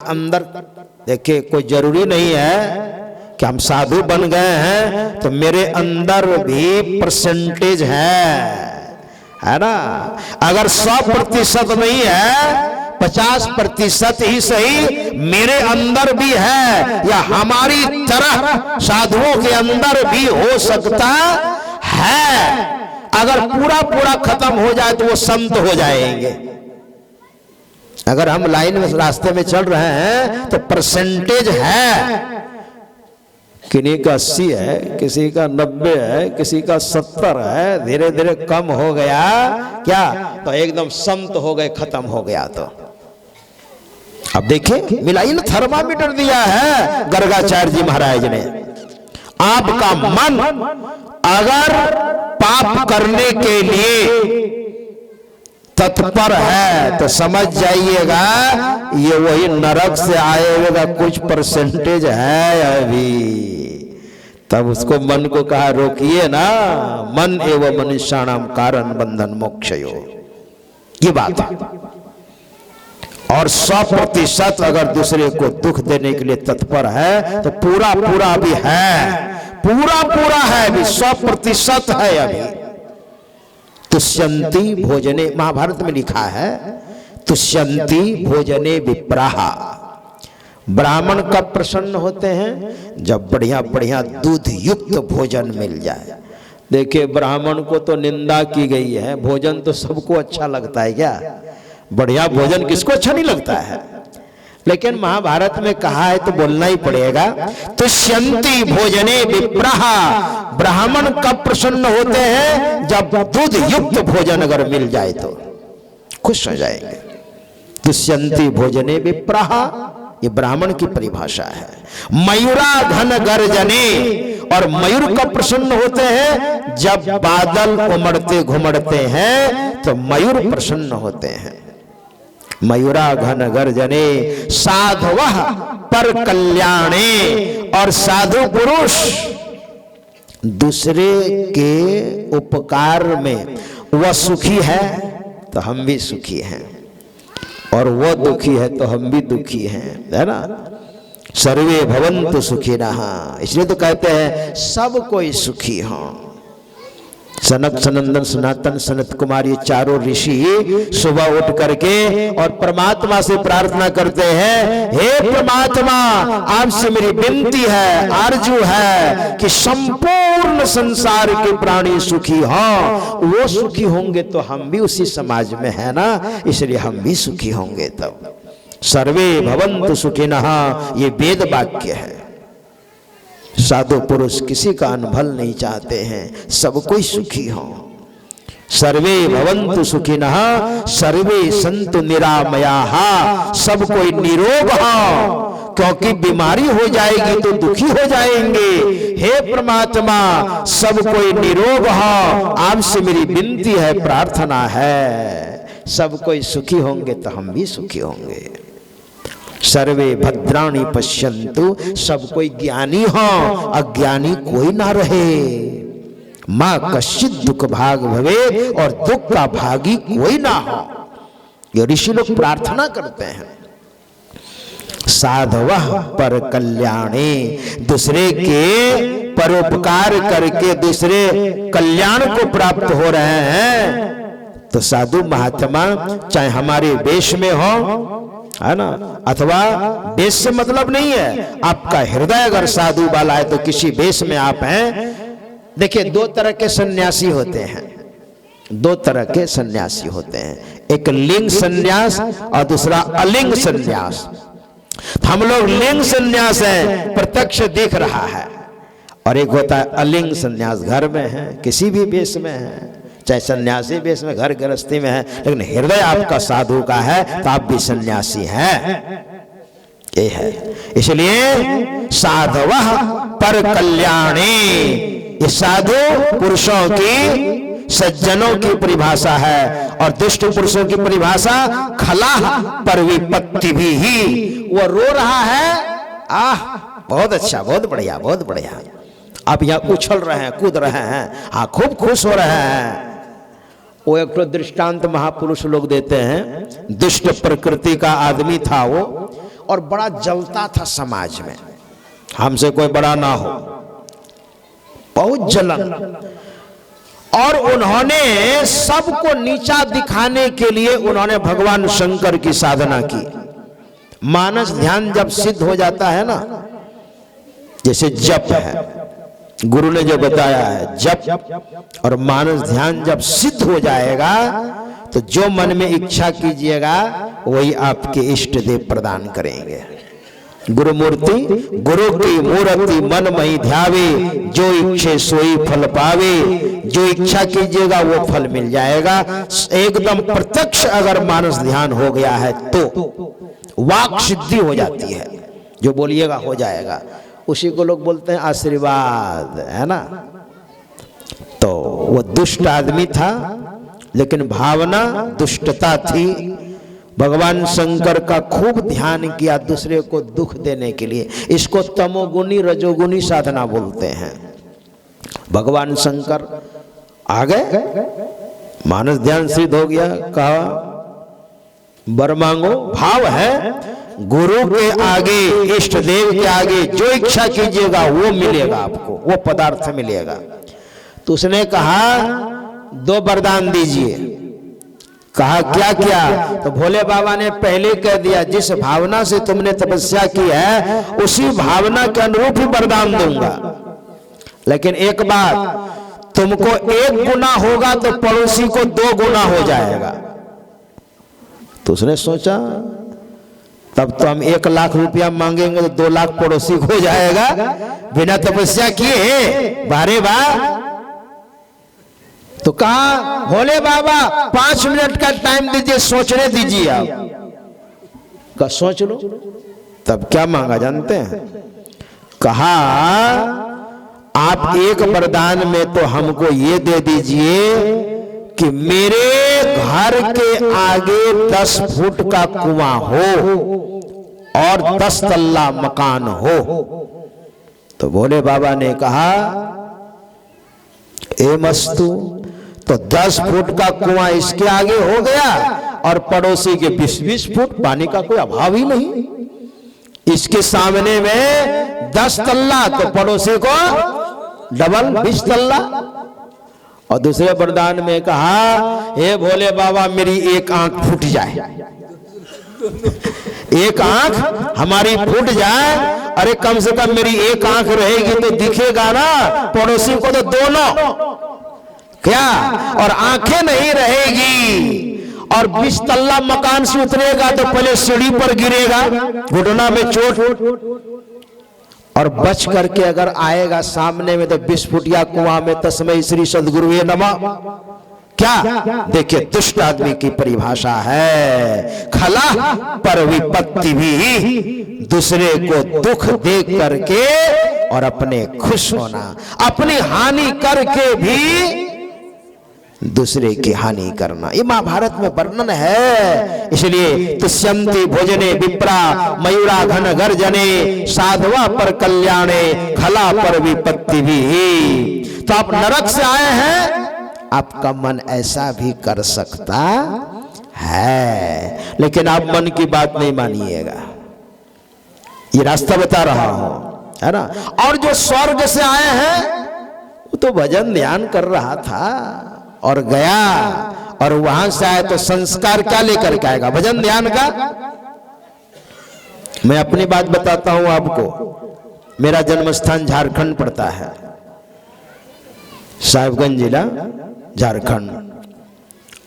अंदर देखिए, कोई जरूरी नहीं है कि हम साधु बन गए हैं तो मेरे अंदर भी परसेंटेज है ना। अगर 100% नहीं है, 50% ही सही मेरे अंदर भी है, या हमारी तरह साधुओं के अंदर भी हो सकता है। अगर पूरा पूरा खत्म हो जाए तो वो संत हो जाएंगे। अगर हम लाइन में रास्ते में चल रहे हैं तो परसेंटेज है, किसी का 80 है, किसी का 90 है, किसी का 70 है, धीरे धीरे कम हो गया क्या तो एकदम संत हो गए, खत्म हो गया। तो अब देखिए, मिलाई ने थर्मामीटर दिया है गर्गाचार्य जी महाराज ने। आपका मन अगर पाप करने के लिए तत्पर है तो समझ जाइएगा ये वही नरक से आए हुए का कुछ परसेंटेज है अभी। तब उसको मन को कहा रोकिए ना, मन एवं मनुष्याणाम कारण बंधन मोक्षयो, ये बात है। और 100% अगर दूसरे को दुख देने के लिए तत्पर है तो पूरा पूरा भी है, पूरा पूरा है अभी, 100% है अभी। तुष्यंती भोजने, महाभारत में लिखा है, तुष्यंती भोजने विप्राहा। ब्राह्मण कब प्रसन्न होते हैं? जब बढ़िया बढ़िया दूध युक्त भोजन मिल जाए। देखिए, ब्राह्मण को तो निंदा की गई है, भोजन तो सबको अच्छा लगता है क्या? बढ़िया भोजन किसको अच्छा नहीं लगता है? लेकिन महाभारत में कहा है तो बोलना ही पड़ेगा। तुष्यंती भोजने विप्राहा, ब्राह्मण कब प्रसन्न होते हैं? जब दूध युक्त भोजन अगर मिल जाए तो खुश हो जाएंगे। तुष्यंती भोजने विप्राहा, ये ब्राह्मण की परिभाषा है। मयूरा घन गर्जने, और मयूर कब प्रसन्न होते हैं? जब बादल उमड़ते घुमड़ते हैं तो मयूर प्रसन्न होते हैं। मयूरा घन गर्जने साधवः पर कल्याणे, और साधु पुरुष दूसरे के उपकार में वह सुखी है तो हम भी सुखी हैं, और वह दुखी है तो हम भी दुखी हैं, है ना। सर्वे भवन्तु सुखिनः, इसलिए तो कहते हैं सब कोई सुखी हो। सनक सनंदन सनातन सनत कुमार, ये चारों ऋषि सुबह उठ करके और परमात्मा से प्रार्थना करते हैं, हे परमात्मा, आपसे मेरी विनती है, आरजू है कि संपूर्ण संसार के प्राणी सुखी हों। वो सुखी होंगे तो हम भी उसी समाज में है ना, इसलिए हम भी सुखी होंगे। तब सर्वे भवन्तु सुखिनः, ये वेद वाक्य है। साधु पुरुष किसी का अनभल नहीं चाहते हैं, सब कोई सुखी हो। सर्वे भवन्तु सुखिनः सर्वे सन्तु निरामयाः, सब कोई निरोग हो, क्योंकि बीमारी हो जाएगी तो दुखी हो जाएंगे। हे परमात्मा, सब कोई निरोग हो, आपसे मेरी विनती है, प्रार्थना है, सब कोई सुखी होंगे तो हम भी सुखी होंगे। सर्वे भद्राणि पश्यन्तु, सब कोई ज्ञानी हो, अज्ञानी कोई ना रहे। मां कश्चित् दुख भाग भवे, और दुख का भागी कोई ना हो। ये ऋषि लोग प्रार्थना करते हैं। साधवः पर कल्याणे, दूसरे के परोपकार करके दूसरे कल्याण को प्राप्त हो रहे हैं। तो साधु महात्मा चाहे हमारे वेश में हो, है ना, अथवा वेश से मतलब नहीं है, आपका हृदय अगर साधु वाला है तो किसी वेश में आप हैं। देखिए, दो तरह के सन्यासी होते हैं, दो तरह के सन्यासी होते हैं, एक लिंग सन्यास और दूसरा अलिंग सन्यास। हम लोग लिंग सन्यास हैं, प्रत्यक्ष दिख रहा है, और एक होता है अलिंग सन्यास, घर में है, किसी भी वेश में है, चाहे सन्यासी वेश में घर गृहस्थी में है, लेकिन हृदय आपका साधु का है तो आप भी सन्यासी हैं, ये है। इसलिए साधवः पर कल्याणे, ये साधु पुरुषों की, सज्जनों की परिभाषा है, और दुष्ट पुरुषों की परिभाषा खलाह पर विपत्ति भी ही। वो रो रहा है, आह बहुत अच्छा, बहुत बढ़िया, बहुत बढ़िया, आप यहाँ उछल रहे हैं, कूद रहे हैं, हाँ खूब खुश हो रहे हैं। वो एक तो दृष्टांत महापुरुष लोग देते हैं, दुष्ट प्रकृति का आदमी था वो, और बड़ा जलता था समाज में, हमसे कोई बड़ा ना हो, बहुत जलन। और उन्होंने सबको नीचा दिखाने के लिए उन्होंने भगवान शंकर की साधना की। मानस ध्यान जब सिद्ध हो जाता है ना, जैसे जप है, गुरु ने जो बताया है, जप और मानस ध्यान जब सिद्ध हो जाएगा तो जो मन में इच्छा कीजिएगा वही आपके इष्ट देव प्रदान करेंगे। गुरु मूर्ति गुरु की मूर्ति मन मही ध्यावे, जो इच्छे सोई फल पावे। जो इच्छा कीजिएगा वो फल मिल जाएगा। एकदम प्रत्यक्ष अगर मानस ध्यान हो गया है तो वाक सिद्धि हो जाती है, जो बोलिएगा हो जाएगा। उसी को लोग बोलते हैं आशीर्वाद, है ना। तो वो दुष्ट आदमी था, लेकिन भावना दुष्टता थी। भगवान शंकर का खूब ध्यान किया दूसरे को दुख देने के लिए। इसको तमोगुनी रजोगुनी साधना बोलते हैं। भगवान शंकर आ गए, मानस ध्यान सिद्ध हो गया, कहा वर मांगो। भाव है गुरु के आगे, इष्ट देव के आगे जो इच्छा कीजिएगा वो मिलेगा आपको, वो पदार्थ मिलेगा। तो उसने कहा 2 वरदान दीजिए। कहा क्या क्या? तो भोले बाबा ने पहले कह दिया, जिस भावना से तुमने तपस्या की है उसी भावना के अनुरूप ही वरदान दूंगा, लेकिन एक बात, तुमको 1 गुना होगा तो पड़ोसी को 2 गुना हो जाएगा। तो उसने सोचा तब तो हम 1 लाख रुपया मांगेंगे तो 2 लाख पड़ोसी को हो जाएगा, बिना तपस्या किए। बारे बा तो कहा भोले बाबा 5 मिनट का टाइम दीजिए, सोचने दीजिए। आप का सोच लो। तब क्या मांगा जानते हैं? कहा आप 1 वरदान में तो हमको ये दे दीजिए कि मेरे घर के आगे 10 फुट का कुआं हो और 10 तल्ला मकान हो। तो भोले बाबा ने कहा ए मस्तु, तो 10 फुट का कुआं इसके आगे हो गया और पड़ोसी के 20-20 फुट, पानी का कोई अभाव ही नहीं। इसके सामने में 10 तल्ला तो पड़ोसी को डबल 20 तल्ला। और दूसरे वरदान में कहा हे भोले बाबा मेरी 1 आंख फूट जाए, 1 आंख हमारी फूट जाए। अरे कम से कम मेरी 1 आंख रहेगी तो दिखेगा ना, पड़ोसी को तो दोनों क्या, और आंखें नहीं रहेगी और 20 तल्ला मकान से उतरेगा तो पहले सीढ़ी पर गिरेगा, घुटना में चोट, और बच करके अगर आएगा सामने में तो 20 फुटिया कुआं में तस्मै श्री सद्गुरुवे नमः। क्या देखिए, दुष्ट आदमी की परिभाषा है खला पर विपत्ति भी, दूसरे को दुख देख करके और अपने खुश होना, अपनी हानि करके भी दूसरे की हानि करना। ये महाभारत में वर्णन है। इसलिए तुष्यंति भोजने विप्रा मयूरा घन गर्जने, साधवा पर कल्याणे खला पर विपत्ति भी। तो आप नरक से आए हैं, आपका मन ऐसा भी कर सकता है, लेकिन आप मन की बात नहीं मानिएगा। ये रास्ता बता रहा हूं, है ना। और जो स्वर्ग से आए हैं वो तो भजन ध्यान कर रहा था और गया, और वहां से आए तो संस्कार क्या लेकर के आएगा? भजन ध्यान का। मैं अपनी बात बताता हूं आपको। मेरा जन्म स्थान झारखंड पड़ता है, साहिबगंज जिला झारखंड।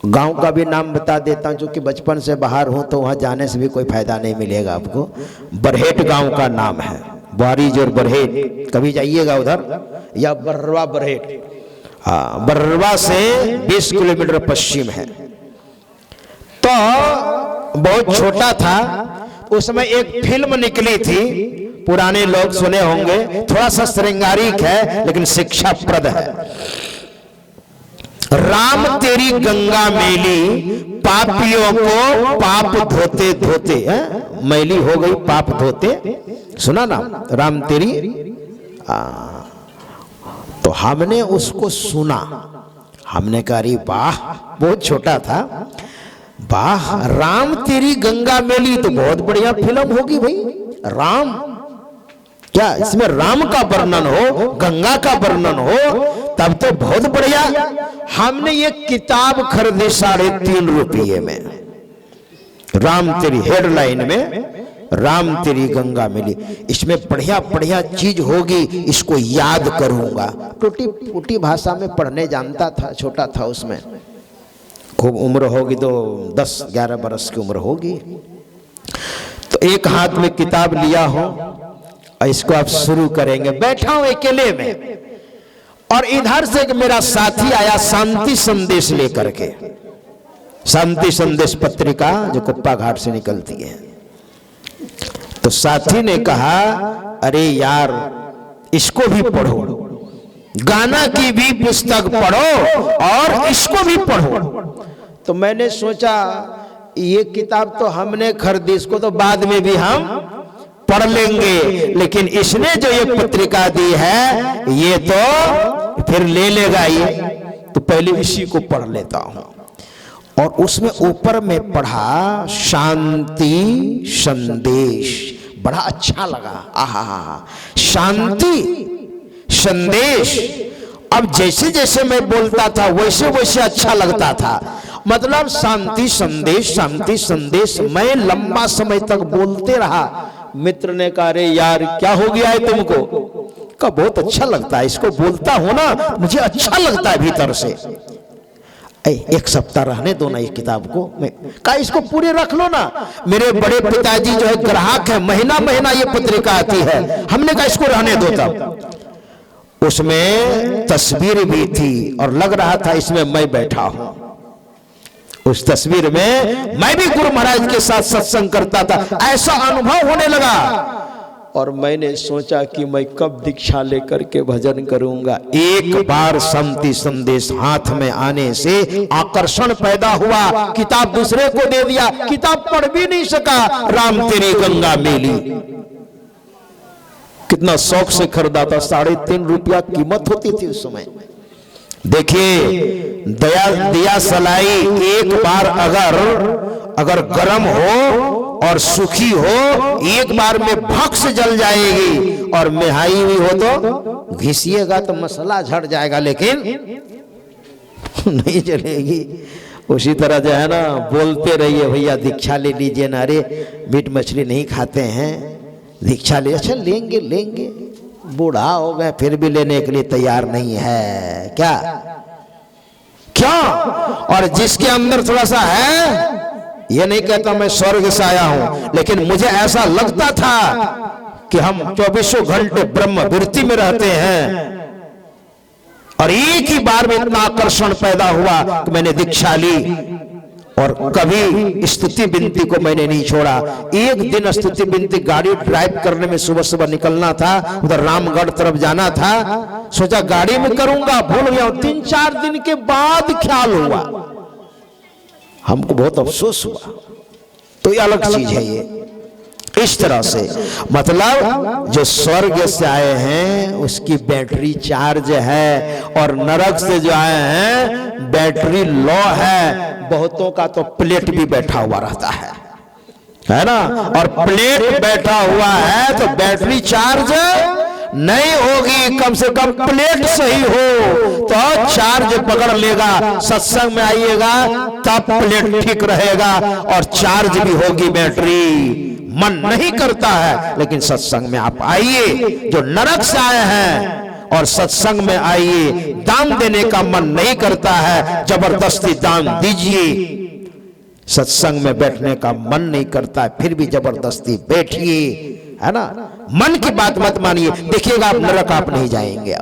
गांव का भी नाम बता देता हूं, क्योंकि बचपन से बाहर हूं तो वहां जाने से भी कोई फायदा नहीं मिलेगा आपको। बरहेट गांव का नाम है, बारीज और बरहेट, कभी जाइएगा उधर, या बर्रवा बरहेट। हाँ, बर्रवा से 20 किलोमीटर पश्चिम है। तो बहुत छोटा था उस समय, एक फिल्म निकली थी, पुराने लोग सुने होंगे, थोड़ा सा श्रृंगारिक है लेकिन शिक्षाप्रद है। राम तेरी गंगा मैली, पापियों को पाप धोते धोते, मैली हो गई पाप धोते, सुना ना राम तेरी। तो हमने उसको सुना, हमने कहा अरे वाह, बहुत छोटा था। वाह, राम तेरी गंगा मैली तो बहुत बढ़िया फिल्म होगी भाई। राम क्या इसमें राम का वर्णन हो, गंगा का वर्णन हो, तब तो बहुत बढ़िया। हमने ये किताब खरीदी 3.5 रुपये में, राम तेरी, हेडलाइन में राम तेरी गंगा मिली। इसमें बढ़िया बढ़िया चीज होगी, इसको याद करूंगा। टूटी फूटी भाषा में पढ़ने जानता था, छोटा था उसमें, खूब उम्र होगी तो 10-11 बरस की उम्र होगी। तो एक हाथ में किताब लिया हो और इसको आप शुरू करेंगे। बैठा हूं अकेले में और इधर से एक मेरा साथी आया शांति संदेश लेकर के, शांति संदेश पत्रिका जो कुप्पा घाट से निकलती है। तो साथी ने कहा, अरे यार इसको भी पढ़ो, गाना की भी पुस्तक पढ़ो और इसको भी पढ़ो। तो मैंने सोचा ये किताब तो हमने खरीदी, इसको तो बाद में भी हम पढ़ लेंगे, लेकिन इसने जो ये पत्रिका दी है ये तो फिर ले लेगा ये, तो पहले इसी को पढ़ लेता हूं। और उसमें ऊपर में पढ़ा शांति संदेश, बड़ा अच्छा लगा। आहा, शांति संदेश। अब जैसे जैसे मैं बोलता था वैसे वैसे अच्छा लगता था। मतलब शांति संदेश, शांति संदेश। मैं लंबा समय तक बोलते रहा। मित्र ने कहा, अरे यार क्या हो गया है तुमको? का बहुत अच्छा लगता है, इसको बोलता हो ना मुझे अच्छा लगता है भीतर से। एक सप्ताह रहने दो ना इस किताब को। मैं कहा इसको पूरे रख लो ना। मेरे बड़े पिताजी जो है ग्राहक है, महीना महीना ये पत्रिका आती है। हमने कहा इसको रहने दो। तब उसमें तस्वीर भी थी और लग रहा था इसमें मैं बैठा हूं। उस तस्वीर में मैं भी गुरु महाराज के साथ सत्संग करता था, ऐसा अनुभव होने लगा। और मैंने सोचा कि मैं कब दीक्षा लेकर के भजन करूंगा। एक बार शांति संदेश हाथ में आने से आकर्षण पैदा हुआ, किताब दूसरे को दे दिया, किताब पढ़ भी नहीं सका। राम तेरी गंगा मेली कितना शौक से खरीदा था, 3.5 रुपया कीमत होती थी उस समय। देखिए दिया सलाई एक बार अगर गर्म हो और सूखी हो, एक बार में भक से जल जाएगी, और मेहाई हुई हो तो घिसिएगा तो मसाला झड़ जाएगा, लेकिन नहीं जलेगी। उसी तरह जो है ना, बोलते रहिए भैया दीक्षा ले लीजिए ना, अरे मीट मछली नहीं खाते हैं, दीक्षा ले। अच्छा लेंगे लेंगे, बूढ़ा हो गए फिर भी लेने के लिए तैयार नहीं है क्या? और जिसके अंदर थोड़ा सा है, ये नहीं कहता मैं स्वर्ग से आया हूं, लेकिन मुझे ऐसा लगता था कि हम 24 घंटे ब्रह्म वृत्ति में रहते हैं। और एक ही बार में इतना आकर्षण पैदा हुआ कि मैंने दीक्षा ली और कभी स्तुति विनती को मैंने नहीं छोड़ा। एक दिन स्तुति विनती गाड़ी ड्राइव करने में सुबह सुबह निकलना था, उधर रामगढ़ तरफ जाना था, सोचा गाड़ी में करूंगा, भूल गया। 3-4 दिन के बाद ख्याल हुआ, हमको बहुत अफसोस हुआ। तो ये अलग चीज है ये। इस तरह से मतलब जो स्वर्ग से आए हैं उसकी बैटरी चार्ज है, और नरक से जो आए हैं बैटरी लो है। बहुतों का तो प्लेट भी बैठा हुआ रहता है ना, और प्लेट बैठा हुआ है तो बैटरी चार्ज नहीं होगी। कम से कम प्लेट सही हो तो चार्ज पकड़ लेगा। सत्संग में आइएगा तब प्लेट ठीक रहेगा और चार्ज भी होगी बैटरी। मन नहीं करता है, लेकिन सत्संग में आप आइए। जो नरक से आए हैं और सत्संग में आइए, दान देने का मन नहीं करता है, जबरदस्ती दान दीजिए। सत्संग में बैठने का मन नहीं करता है, फिर भी जबरदस्ती बैठिए, है ना। मन की बात मत मानिए, देखिएगा आप नरक आप नहीं जाएंगे।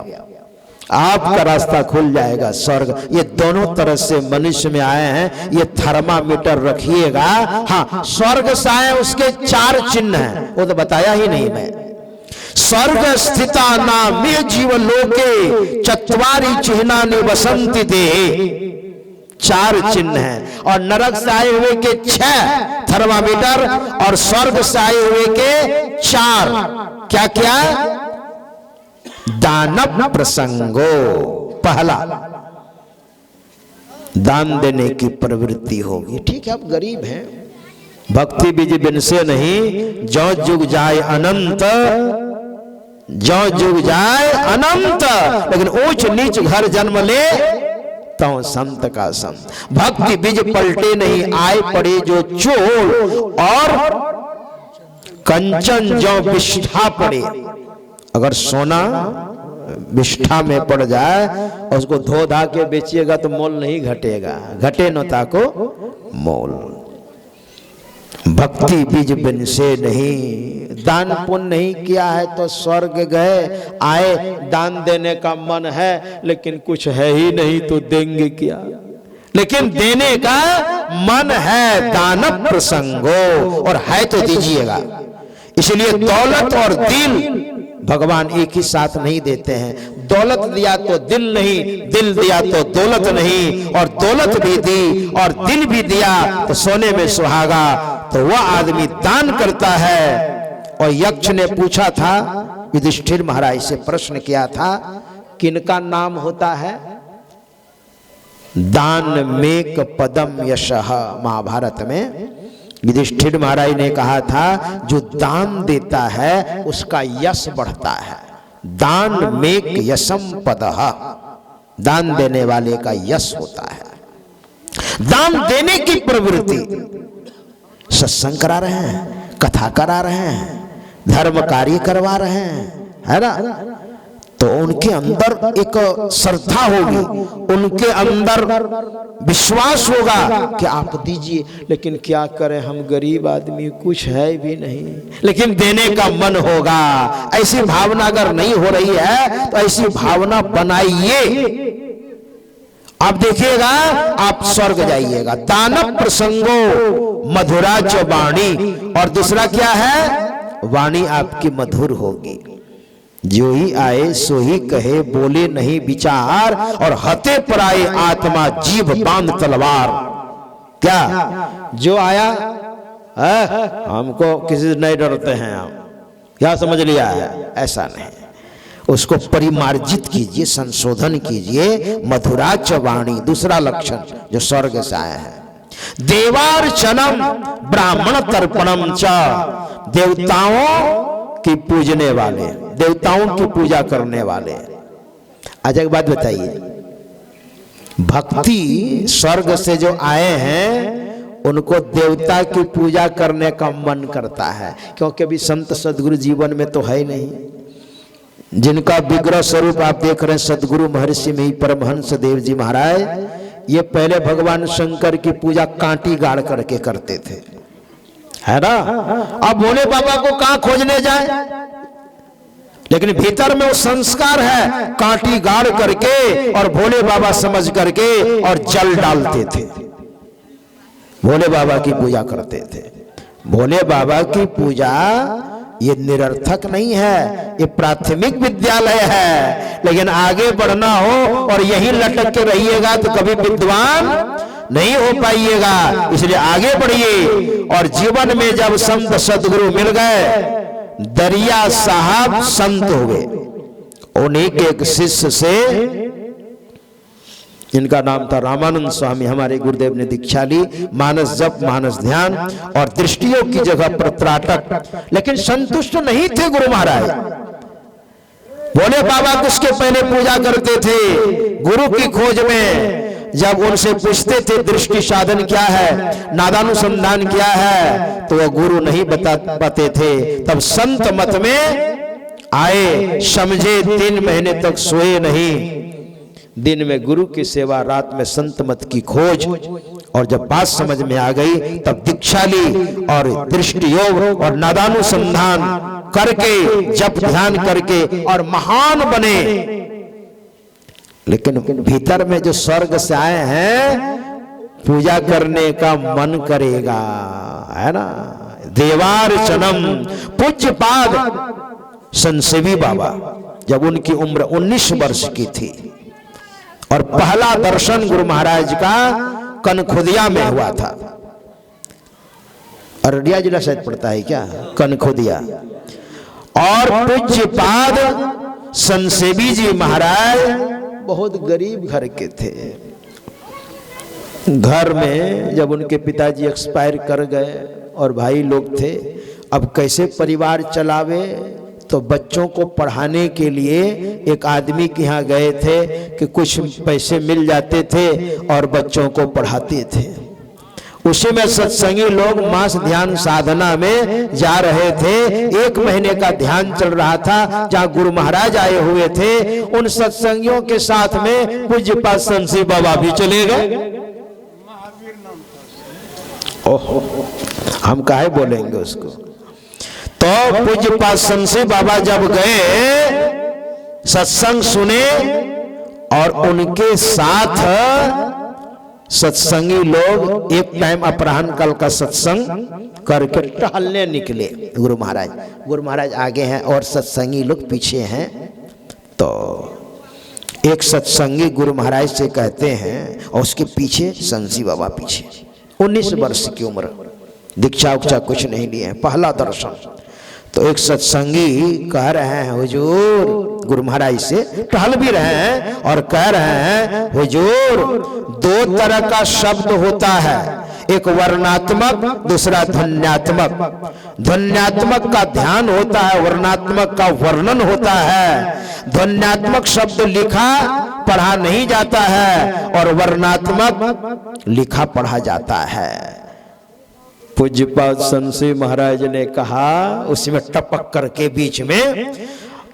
आपका रास्ता खुल जाएगा स्वर्ग। ये दोनों तरह से मनुष्य में आए हैं, ये थर्मामीटर रखिएगा। हाँ, स्वर्ग से आए उसके 4 चिन्ह हैं, वो तो बताया ही नहीं मैं। स्वर्ग स्थिता नामे जीवलोके चत्वारि चिह्नानि वसंति देहे, 4 चिन्ह हैं। और नरक से आए हुए के 6 थर्मामीटर और स्वर्ग से आए हुए के 4। क्या क्या? दानव प्रसंगो, पहला दान देने की प्रवृत्ति होगी। ठीक है, आप गरीब हैं, भक्ति बीज बिन से नहीं, जो जुग जाए अनंत, जो जुग जाए अनंत, लेकिन ऊंच नीच घर जन्म ले तो संत का संत। भक्ति बीज पलटे नहीं, आए पड़े जो चोर, और कंचन जो विष्ठा पड़े। अगर सोना विष्ठा में पड़ जाए और उसको धो धा के बेचिएगा तो मोल नहीं घटेगा, घटे नोता को मोल। भक्ति बीज बिन से नहीं, दान पुण्य नहीं किया है तो स्वर्ग गए, आए दान देने का मन है लेकिन कुछ है ही नहीं तो देंगे क्या, लेकिन देने का मन है, दान प्रसंगो, और है तो दीजिएगा। इसलिए दौलत और दिल भगवान एक ही साथ नहीं देते हैं। दौलत दिया तो दिल नहीं, दिल दिया तो दौलत नहीं, और दौलत भी दी और दिल भी दिया तो सोने में सुहागा। तो वह आदमी दान करता है। और यक्ष ने पूछा था, युधिष्ठिर महाराज से प्रश्न किया था, किनका नाम होता है? दान मेक पदम यशः। महाभारत में युधिष्ठिर महाराज ने कहा था, जो दान देता है उसका यश बढ़ता है। दान मेक यशम पदः, दान देने वाले का यश होता है। दान देने की प्रवृत्ति, सत्संग करा रहे हैं, कथा करा रहे हैं, धर्म कार्य करवा रहे हैं, है ना, तो उनके अंदर एक श्रद्धा होगी, उनके अंदर विश्वास होगा कि आप दीजिए। लेकिन क्या करें, हम गरीब आदमी, कुछ है भी नहीं, लेकिन देने का मन होगा। ऐसी भावना अगर नहीं हो रही है तो ऐसी भावना बनाइए, आप देखिएगा आप स्वर्ग जाइएगा। दान प्रसंगो मधुरा च वाणी, और दूसरा क्या है, वाणी आपकी मधुर होगी। जो ही आए सो ही कहे, बोले नहीं विचार, और हते पर आए आत्मा जीभ बांध तलवार। क्या जो आया हमको किसी से नहीं डरते हैं, हम क्या समझ लिया है, ऐसा नहीं। उसको परिमार्जित कीजिए, संशोधन कीजिए। मधुराच वाणी, दूसरा लक्षण जो स्वर्ग से आया है। देवार्चनम ब्राह्मण तर्पणम च, देवताओं की पूजने वाले, देवताओं की पूजा करने वाले। आज एक बात बताइए, भक्ति स्वर्ग से जो आए हैं उनको देवता की पूजा करने का मन करता है, क्योंकि अभी संत सदगुरु जीवन में तो है नहीं। जिनका विग्रह स्वरूप आप देख रहे हैं सदगुरु महर्षि में ही परमहंस देव जी महाराज, ये पहले भगवान शंकर की पूजा कांटी गाड़ करके करते थे, है ना। अब भोले बाबा को कहां खोजने जाए, लेकिन भीतर में वो संस्कार है, कांटी गाड़ करके और भोले बाबा समझ करके और जल डालते थे, भोले बाबा की पूजा करते थे। भोले बाबा की पूजा ये निरर्थक नहीं है, ये प्राथमिक विद्यालय है। लेकिन आगे बढ़ना हो और यहीं लटक के रहिएगा तो कभी विद्वान नहीं हो पाइएगा। इसलिए आगे बढ़िए। और जीवन में जब संत सदगुरु मिल गए, दरिया साहब संत हो गए। उन्हीं के एक शिष्य से, जिनका नाम था रामानंद स्वामी, हमारे गुरुदेव ने दीक्षा ली, मानस जप, मानस ध्यान और दृष्टियों की जगह पर त्राटक। लेकिन संतुष्ट नहीं थे गुरु महाराज। भोले बाबा किसके पहले पूजा करते थे, गुरु की खोज में। जब उनसे पूछते थे दृष्टि साधन क्या है, नादानुसंधान क्या है, तो वह गुरु नहीं बता पाते थे। तब संत मत में आए, समझे 3 महीने तक सोए नहीं। दिन में गुरु की सेवा, रात में संत मत की खोज। और जब बात समझ में आ गई तब दीक्षा ली और दृष्टि योग और नादानुसंधान करके, जप ध्यान करके और महान बने। लेकिन भीतर में जो स्वर्ग से आए हैं, पूजा करने का मन करेगा, है ना। देवार्चनम, पूज्य पाद संसेवी बाबा, जब उनकी उम्र 19 वर्ष की थी और पहला दर्शन गुरु महाराज का कनखुदिया में हुआ था। अररिया जिला शायद पड़ता है क्या, कनखुदिया। और पूज्य पाद संसेवी जी महाराज बहुत गरीब घर के थे। घर में जब उनके पिताजी एक्सपायर कर गए और भाई लोग थे, अब कैसे परिवार चलावे, तो बच्चों को पढ़ाने के लिए एक आदमी के यहाँ गए थे कि कुछ पैसे मिल जाते थे और बच्चों को पढ़ाते थे। उसी में सत्संगी लोग मास ध्यान साधना में जा रहे थे। 1 महीने का ध्यान चल रहा था, जहाँ गुरु महाराज आए हुए थे। उन सत्संगियों के साथ में पूज्यपाद संसी बाबा भी चले गए। ओहो, हम काहे बोलेंगे उसको। तो पूज्यपाद संसी बाबा जब गए, सत्संग सुने और उनके साथ सत्संगी लोग एक टाइम अपराह्न काल का सत्संग करके टहलने निकले। गुरु महाराज आगे हैं और सत्संगी लोग पीछे हैं। तो एक सत्संगी गुरु महाराज से कहते हैं और उसके पीछे संसी बाबा पीछे। 19 वर्ष की उम्र, दीक्षा उक्षा कुछ नहीं लिए, पहला दर्शन। तो एक सत्संगी कह रहे हैं हुजूर, गुरु महाराज से टहल भी रहे हैं और कह रहे हैं हुजूर, 2 तरह का शब्द होता है, एक वर्णात्मक, दूसरा ध्वन्यात्मक। ध्वन्यात्मक का ध्यान होता है, वर्णात्मक का वर्णन होता है। ध्वन्यात्मक शब्द लिखा पढ़ा नहीं जाता है और वर्णात्मक लिखा पढ़ा जाता है। पूज्यपाद संसी महाराज ने कहा उसमें टपक करके बीच में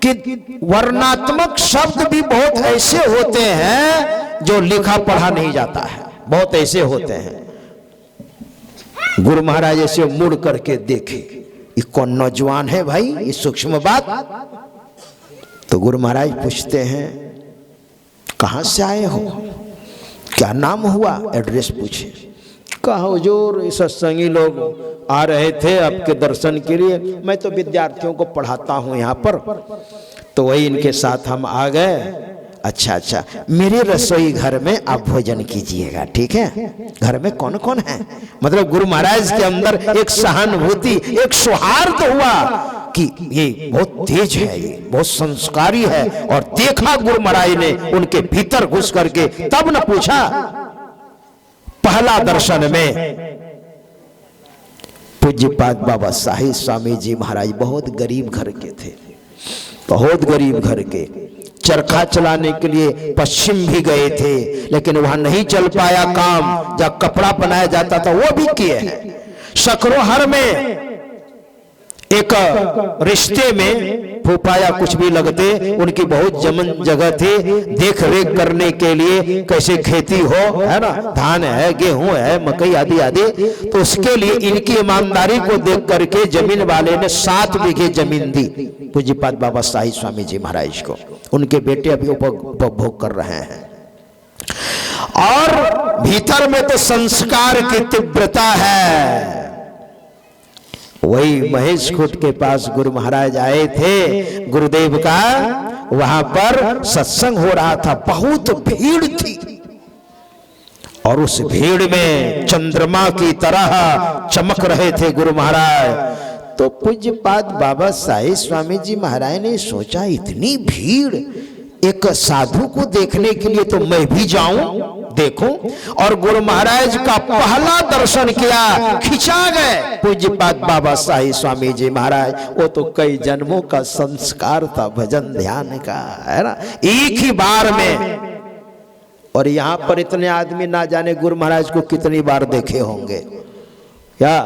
कि वर्णात्मक शब्द भी बहुत ऐसे होते हैं जो लिखा पढ़ा नहीं जाता है, बहुत ऐसे होते हैं। गुरु महाराज ऐसे मुड़ करके देखे, ये कौन नौजवान है भाई, ये सूक्ष्म बात। तो गुरु महाराज पूछते हैं कहां से आए हो, क्या नाम हुआ, एड्रेस पूछे। कहा हुजूर, सत्संगी लोग आ रहे थे आपके दर्शन के लिए, मैं तो विद्यार्थियों को पढ़ाता हूँ यहाँ पर, तो वही इनके साथ हम आ गए। अच्छा, मेरे रसोई घर में आप भोजन कीजिएगा, ठीक है। घर में कौन कौन है, मतलब गुरु महाराज के अंदर एक सहानुभूति, एक सौहार्द हुआ कि ये बहुत तेज है, ये बहुत संस्कारी है। और देखा गुरु महाराज ने उनके भीतर घुस करके, तब न पूछा। पहला दर्शन में पूज्यपाद बाबा साहिब स्वामी जी महाराज बहुत गरीब घर के थे, बहुत गरीब घर के। चरखा चलाने के लिए पश्चिम भी गए थे, लेकिन वहां नहीं चल पाया काम। जब कपड़ा बनाया जाता था वो भी किए हैं। सकरोहर में एक रिश्ते में फूफाया कुछ भी लगते, उनकी बहुत जमीन जगह थी, देख रेख करने के लिए, कैसे खेती हो, है ना, धान है, गेहूं है, मकई आदि आदि। तो उसके लिए इनकी ईमानदारी को देख करके जमीन वाले ने 7 बीघे जमीन दी पूज्यपाद बाबा साहिब स्वामी जी महाराज को। उनके बेटे अभी उपभोग कर रहे हैं। और भीतर में तो संस्कार की तीव्रता है। वही महेश खूट के पास गुरु महाराज आए थे, गुरुदेव का वहां पर सत्संग हो रहा था, बहुत भीड़ थी। और उस भीड़ में चंद्रमा की तरह चमक रहे थे गुरु महाराज। तो पूज्यपाद बाबा साहिब स्वामी जी महाराज ने सोचा, इतनी भीड़, एक साधु को देखने के लिए तो मैं भी जाऊं, देखूं। और गुरु महाराज का पहला दर्शन किया, खिंचा गए पूज्यपाद बाबा साहिब स्वामी जी महाराज। वो तो कई जन्मों का संस्कार था, भजन ध्यान का, है ना, एक ही बार में। और यहाँ पर इतने आदमी ना जाने गुरु महाराज को कितनी बार देखे होंगे। क्या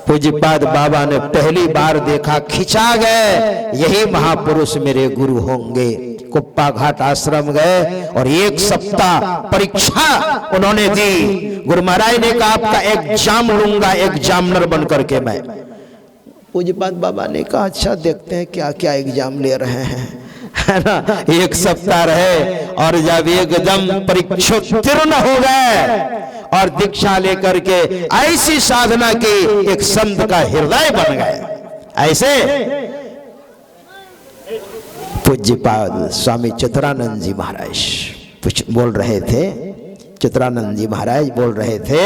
पूज्यपाद बाबा ने पहली बार देखा, खिंचा गए, यही महापुरुष मेरे गुरु होंगे। कुप्पा घाट आश्रम गए और 1 सप्ताह परीक्षा उन्होंने दी। गुरु महाराज ने कहा आपका एग्जाम लूंगा, एग्जामिनर बन करके मैं। पूज्यपाद बाबा ने कहा अच्छा, देखते हैं क्या क्या एग्जाम ले रहे हैं, है ना। 1 सप्ताह रहे और जब एकदम परीक्षोत्तीर्ण हो गए और दीक्षा लेकर के ऐसी साधना की, एक संत का हृदय बन गए। ऐसे पूज्यपाद स्वामी चित्रानंद जी महाराज बोल रहे थे, चित्रानंद जी महाराज बोल रहे थे